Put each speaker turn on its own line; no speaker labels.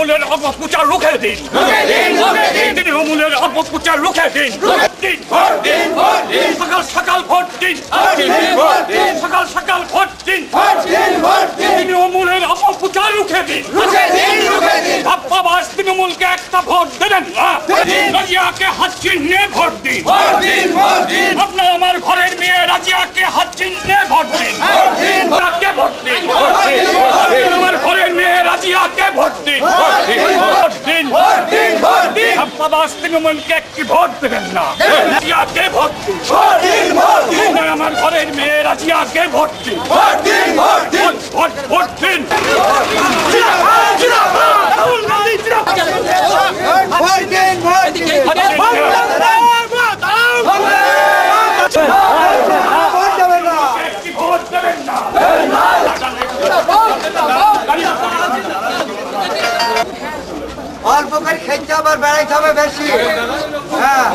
তৃণমূলের অপপ্রচার রুখে দিন, তৃণমূলের অপপ্রচার রুখে দিন। সকাল সকাল ভোট দিন, সকাল সকাল ভোট দিন, তৃণমূলের অপপ্রচার রুখে দিন। বাপ্পাবাস তৃণমূলকে একটা ভোট দেবেন না, রাজিয়াকে হাত চিহ্নে ভোট দিন। আপনার আমার ঘরের মেয়ে রাজিয়াকে হাত চিহ্নে ভোট দিন, ভোট দিন। আমার ঘরের মেয়ে রাজিয়াকে ভোট দিন, ভোট দিন। বাপ্পাবাস তৃণমূলকে একটি ভোট দেবেন না, রাজিয়াকে ভোট দিন। আমার ঘরের মেয়ে রাজিয়াকে ভোট দিন, ভোট দিন।
অল্প করে খেতে হবে, বেড়াইতে হবে বেশি। হ্যাঁ